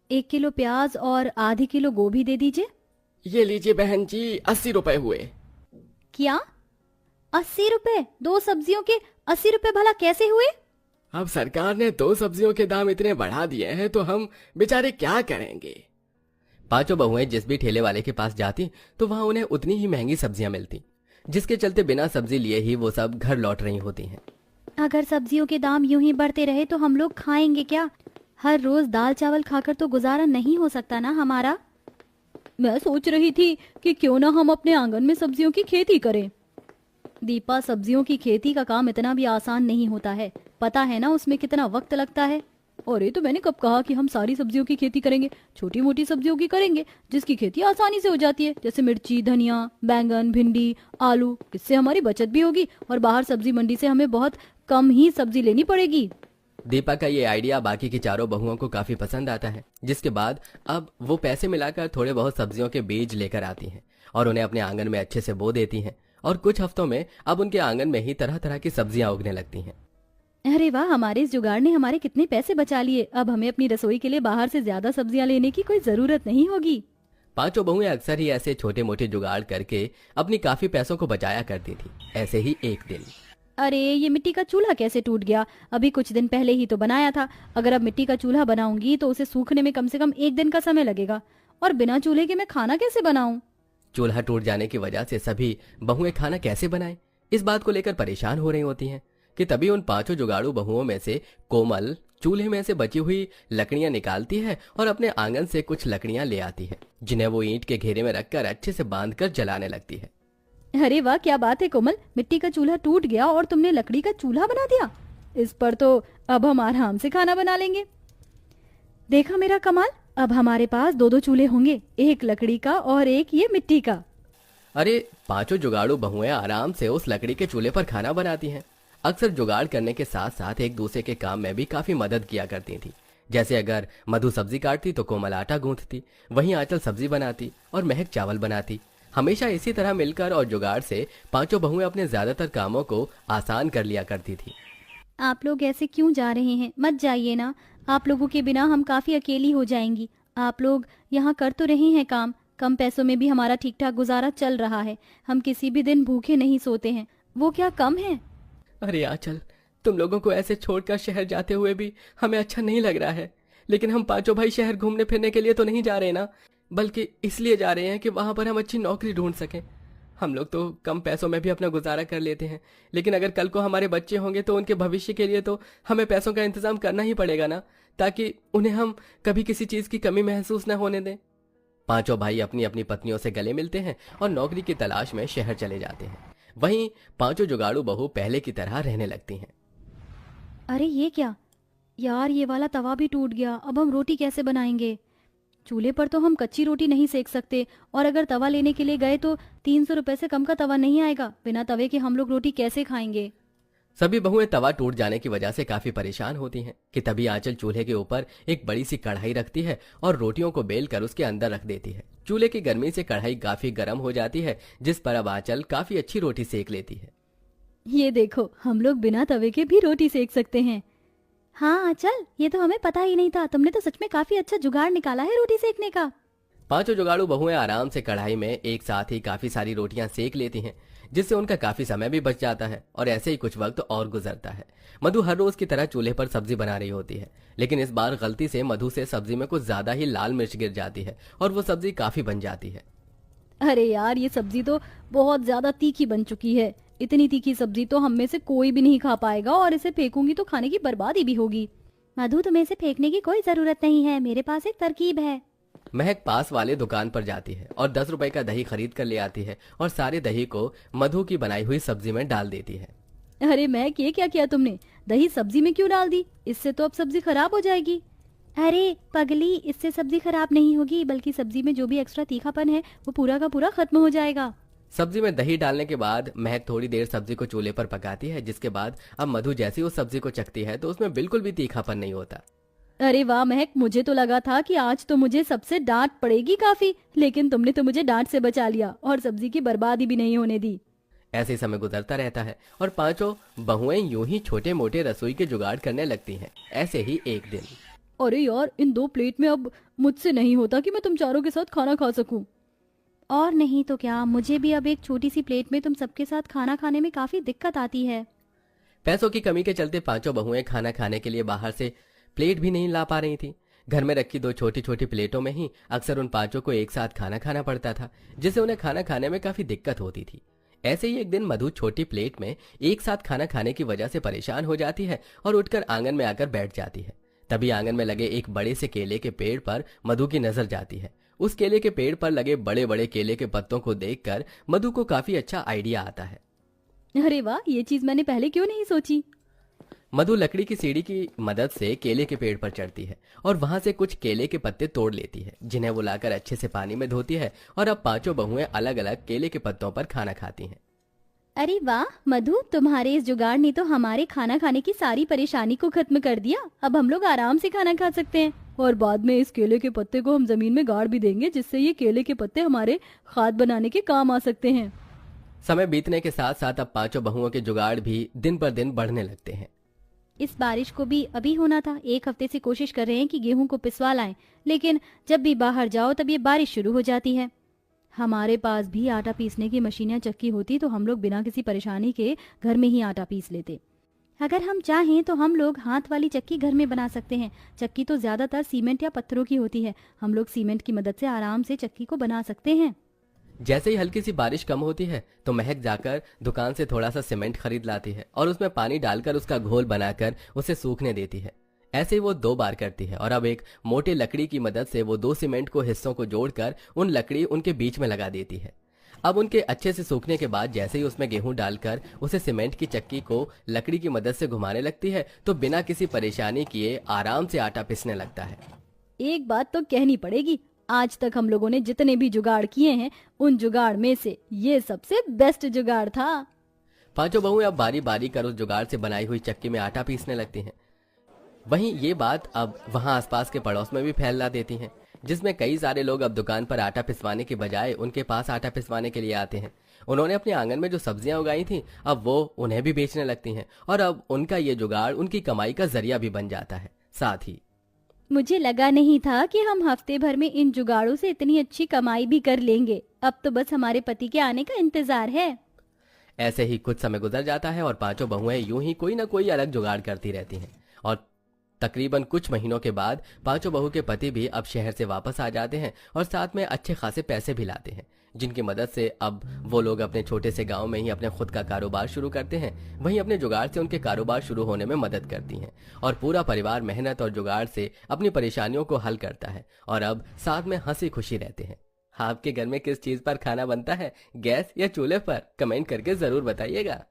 1 kilo प्याज और आधी किलो गोभी दे दीजिए। ये लीजिए बहन जी, 80 रुपए हुए। क्या? 80 रुपए? 2 सब्जियों के 80 रुपए भला कैसे हुए? अब सरकार ने 2 सब्जियों के दाम इतने बढ़ा दिए हैं तो हम बेचारे क्या करेंगे। पांचों बहुएं जिस भी ठेले वाले के पास जाती तो वहां उन्हें उतनी ही महंगी सब्जियां मिलती, जिसके चलते बिना सब्जी लिए ही वो सब घर लौट रही होती हैं। अगर सब्जियों के दाम यूं ही बढ़ते रहे तो हम लोग खाएंगे क्या? हर रोज दाल चावल खाकर तो गुजारा नहीं हो सकता ना हमारा। मैं सोच रही थी कि क्यों ना हम अपने आंगन में सब्जियों की खेती करें। दीपा, सब्जियों की खेती का काम इतना भी आसान नहीं होता है, पता है ना उसमें कितना वक्त लगता है। और ये तो मैंने कब कहा कि हम सारी सब्जियों की खेती करेंगे, छोटी मोटी सब्जियों की करेंगे जिसकी खेती आसानी से हो जाती है, जैसे मिर्ची, धनिया, बैंगन, भिंडी, आलू। इससे हमारी बचत भी होगी और बाहर सब्जी मंडी से हमें बहुत कम ही सब्जी लेनी पड़ेगी। दीपा का ये आइडिया बाकी की चारों बहुओं को काफी पसंद आता है, जिसके बाद अब वो पैसे मिलाकर थोड़े बहुत सब्जियों के बीज लेकर आती हैं और उन्हें अपने आंगन में अच्छे से बो देती हैं। और कुछ हफ्तों में अब उनके आंगन में ही तरह तरह की सब्जियां उगने लगती हैं। अरे वाह, हमारे इस जुगाड़ ने हमारे कितने पैसे बचा लिए। अब हमें अपनी रसोई के लिए बाहर से ज्यादा सब्जियां लेने की कोई जरूरत नहीं होगी। पांचों बहुएं अक्सर ही ऐसे छोटे मोटे जुगाड़ करके अपनी काफी पैसों को बचाया करती थी। ऐसे ही एक दिन, अरे ये मिट्टी का चूल्हा कैसे टूट गया? अभी कुछ दिन पहले ही तो बनाया था। अगर अब मिट्टी का चूल्हा बनाऊंगी तो उसे सूखने में कम से कम 1 दिन का समय लगेगा, और बिना चूल्हे के मैं खाना कैसे बनाऊं? चूल्हा टूट जाने की वजह से सभी बहुएं खाना कैसे बनाएं, इस बात को लेकर परेशान हो रही होती हैं कि तभी उन पांचों जुगाड़ू बहुओं में से कोमल चूल्हे में से बची हुई लकड़ियां निकालती है और अपने आंगन से कुछ लकड़ियां ले आती है, जिन्हें वो ईंट के घेरे में रखकर अच्छे से बांधकर जलाने लगती है। अरे वाह, क्या बात है कोमल, मिट्टी का चूल्हा टूट गया और तुमने लकड़ी का चूल्हा बना दिया। इस पर तो अब हम आराम से खाना बना लेंगे। देखा मेरा कमाल, अब हमारे पास 2-2 चूल्हे होंगे, एक लकड़ी का और एक ये मिट्टी का। अरे पांचों जुगाड़ू बहुएं आराम से उस लकड़ी के चूल्हे पर खाना बनाती हैं। अक्सर जुगाड़ करने के साथ साथ एक दूसरे के काम में भी काफी मदद किया करती थी। जैसे अगर मधु सब्जी काटती तो कोमल आटा गूंथती, वहीं आंचल सब्जी बनाती और महक चावल बनाती। हमेशा इसी तरह मिलकर और जुगाड़ से पांचों बहुएं अपने ज्यादातर कामों को आसान कर लिया करती थी। आप लोग ऐसे क्यों जा रहे हैं? मत जाइए ना, आप लोगों के बिना हम काफी अकेली हो जाएंगी। आप लोग यहाँ कर तो रहे हैं काम, कम पैसों में भी हमारा ठीक ठाक गुजारा चल रहा है। हम किसी भी दिन भूखे नहीं सोते हैं, वो क्या कम है? अरे आंचल, तुम लोगों को ऐसे छोड़कर शहर जाते हुए भी हमें अच्छा नहीं लग रहा है, लेकिन हम पांचों भाई शहर घूमने फिरने के लिए तो नहीं जा रहे ना, बल्कि इसलिए जा रहे हैं कि वहां पर हम अच्छी नौकरी ढूंढ सकें। हम लोग तो कम पैसों में भी अपना गुजारा कर लेते हैं, लेकिन अगर कल को हमारे बच्चे होंगे तो उनके भविष्य के लिए तो हमें पैसों का इंतजाम करना ही पड़ेगा ना, ताकि उन्हें हम कभी किसी चीज की कमी महसूस न होने दें। पांचों भाई अपनी अपनी पत्नियों से गले मिलते हैं और नौकरी की तलाश में शहर चले जाते हैं। वहीं पांचों जुगाड़ू बहू पहले की तरह रहने लगती हैं। अरे ये क्या यार, ये वाला तवा भी टूट गया। अब हम रोटी कैसे बनाएंगे? चूल्हे पर तो हम कच्ची रोटी नहीं सेक सकते, और अगर तवा लेने के लिए गए तो 300 रुपए से कम का तवा नहीं आएगा। बिना तवे के हम लोग रोटी कैसे खाएंगे? सभी बहुएं तवा टूट जाने की वजह से काफी परेशान होती हैं कि तभी आंचल चूल्हे के ऊपर एक बड़ी सी कढ़ाई रखती है और रोटियों को बेल कर उसके अंदर रख देती है। चूल्हे की गर्मी से कढ़ाई काफी गर्म हो जाती है, जिस पर अब आंचल काफी अच्छी रोटी सेक लेती है। ये देखो, हम लोग बिना तवे के भी रोटी सेक सकते हैं। हाँ चल, ये तो हमें पता ही नहीं था। तुमने तो सच में काफी अच्छा जुगाड़ निकाला है रोटी सेकने का। पांचों जुगाड़ू बहुएं आराम से कढ़ाई में एक साथ ही काफी सारी रोटियां सेक लेती हैं, जिससे उनका काफी समय भी बच जाता है और ऐसे ही कुछ वक्त और गुजरता है। मधु हर रोज की तरह चूल्हे पर सब्जी बना रही होती है, लेकिन इस बार गलती से मधु से सब्जी में कुछ ज्यादा ही लाल मिर्च गिर जाती है और वो सब्जी काफी बन जाती है। अरे यार, ये सब्जी तो बहुत ज्यादा तीखी बन चुकी है। इतनी तीखी सब्जी तो हम में से कोई भी नहीं खा पाएगा, और इसे फेंकूंगी तो खाने की बर्बादी भी होगी। मधु, तुम्हें इसे फेंकने की कोई जरूरत नहीं है, मेरे पास एक तरकीब है। महक पास वाले दुकान पर जाती है और 10 रुपए का दही खरीद कर ले आती है और सारे दही को मधु की बनाई हुई सब्जी में डाल देती है। अरे महक, ये क्या किया तुमने? दही सब्जी में क्यों डाल दी? इससे तो अब सब्जी खराब हो जाएगी। अरे पगली, इससे सब्जी खराब नहीं होगी, बल्कि सब्जी में जो भी एक्स्ट्रा तीखापन है वो पूरा का पूरा खत्म हो जाएगा। सब्जी में दही डालने के बाद महक थोड़ी देर सब्जी को चूल्हे पर पकाती है, जिसके बाद अब मधु जैसी उस सब्जी को चखती है तो उसमें बिल्कुल भी तीखापन नहीं होता। अरे वाह महक, मुझे तो लगा था कि आज तो मुझे सबसे डांट पड़ेगी काफी, लेकिन तुमने तो मुझे डांट से बचा लिया और सब्जी की बर्बादी भी नहीं होने दी। ऐसे ही समय गुजरता रहता है और पांचों बहुएं यूं ही छोटे मोटे रसोई के जुगाड़ करने लगती हैं। ऐसे ही एक दिन, अरे यार, इन 2 प्लेट में अब मुझसे नहीं होता कि मैं तुम चारों के साथ खाना खा सकूं। और नहीं तो क्या, मुझे भी अब एक छोटी सी प्लेट में तुम सबके साथ खाना खाने में काफी दिक्कत आती है। पैसों की कमी के चलते पांचों बहुएं खाना खाने के लिए बाहर से प्लेट भी नहीं ला पा रही थी। घर में रखी 2 छोटी छोटी प्लेटों में ही अक्सर उन पांचों को एक साथ खाना खाना पड़ता था, जिससे उन्हें खाना खाने में काफी दिक्कत होती थी। ऐसे ही एक दिन मधु छोटी प्लेट में एक साथ खाना खाने की वजह से परेशान हो जाती है और उठकर आंगन में आकर बैठ जाती है। तभी आंगन में लगे एक बड़े से केले के पेड़ पर मधु की नजर जाती है। उस केले के पेड़ पर लगे बड़े बड़े केले के पत्तों को देखकर मधु को काफी अच्छा आइडिया आता है। अरे वाह, ये चीज मैंने पहले क्यों नहीं सोची। मधु लकड़ी की सीढ़ी की मदद से केले के पेड़ पर चढ़ती है और वहां से कुछ केले के पत्ते तोड़ लेती है, जिन्हें वो लाकर अच्छे से पानी में धोती है। और अब पांचों बहुएं अलग अलग केले के पत्तों पर खाना खाती हैं। अरे वाह मधु, तुम्हारे इस जुगाड़ ने तो हमारे खाना खाने की सारी परेशानी को खत्म कर दिया। अब हम लोग आराम से खाना खा सकते हैं। और बाद में इस केले के पत्ते को हम जमीन में गाड़ भी देंगे, जिससे ये केले के पत्ते हमारे खाद बनाने के काम आ सकते हैं। समय बीतने के साथ साथ अब पांचों बहुओं के जुगाड़ भी दिन पर दिन बढ़ने लगते हैं। इस बारिश को भी अभी होना था। 1 हफ्ते से कोशिश कर रहे हैं कि गेहूं को पिसवा लाएं, लेकिन जब भी बाहर जाओ तब ये बारिश शुरू हो जाती है। हमारे पास भी आटा पीसने की मशीन या चक्की होती तो हम लोग बिना किसी परेशानी के घर में ही आटा पीस लेते। अगर हम चाहें तो हम लोग हाथ वाली चक्की घर में बना सकते हैं। चक्की तो ज्यादातर सीमेंट या पत्थरों की होती है। हम लोग सीमेंट की मदद से आराम से चक्की को बना सकते हैं। जैसे ही हल्की सी बारिश कम होती है तो महक जाकर दुकान से थोड़ा सा सीमेंट खरीद लाती है और उसमें पानी डालकर उसका घोल बनाकर उसे सूखने देती है। ऐसे ही वो 2 बार करती है और अब एक मोटे लकड़ी की मदद से वो 2 सीमेंट को हिस्सों को जोड़कर उन लकड़ी उनके बीच में लगा देती है। अब उनके अच्छे से सूखने के बाद जैसे ही उसमें गेहूं डालकर उसे सीमेंट की चक्की को लकड़ी की मदद से घुमाने लगती है तो बिना किसी परेशानी किए आराम से आटा पिसने लगता है। एक बात तो कहनी पड़ेगी, आज तक हम लोगों ने जितने भी जुगाड़ किए हैं उन जुगाड़ में से ये सबसे बेस्ट जुगाड़ था। पांचों बहुएं अब बारी बारी कर उस जुगाड़ से बनाई हुई चक्की में आटा पीसने लगती हैं। वहीं ये बात अब वहां आसपास के पड़ोस में भी फैला देती हैं, जिसमें कई सारे लोग अब दुकान पर आटा पिसवाने के बजाय उनके पास आटा पिसवाने के लिए आते हैं। उन्होंने अपने आंगन में जो सब्जियां उगाई थी अब वो उन्हें भी बेचने लगती हैं और अब उनका ये जुगाड़ उनकी कमाई का जरिया भी बन जाता है। साथ ही मुझे लगा नहीं था कि हम हफ्ते भर में इन जुगाड़ों से इतनी अच्छी कमाई भी कर लेंगे। अब तो बस हमारे पति के आने का इंतजार है। ऐसे ही कुछ समय गुजर जाता है और पांचों बहुएं यूं ही कोई ना कोई अलग जुगाड़ करती रहती हैं और तकरीबन कुछ महीनों के बाद पांचों बहू के पति भी अब शहर से वापस आ जाते हैं और साथ में अच्छे खासे पैसे भी लाते हैं, जिनकी मदद से अब वो लोग अपने छोटे से गांव में ही अपने खुद का कारोबार शुरू करते हैं। वहीं अपने जुगाड़ से उनके कारोबार शुरू होने में मदद करती हैं और पूरा परिवार मेहनत और जुगाड़ से अपनी परेशानियों को हल करता है और अब साथ में हंसी खुशी रहते हैं। आपके घर में किस चीज पर खाना बनता है, गैस या चूल्हे पर? कमेंट करके जरूर बताइएगा।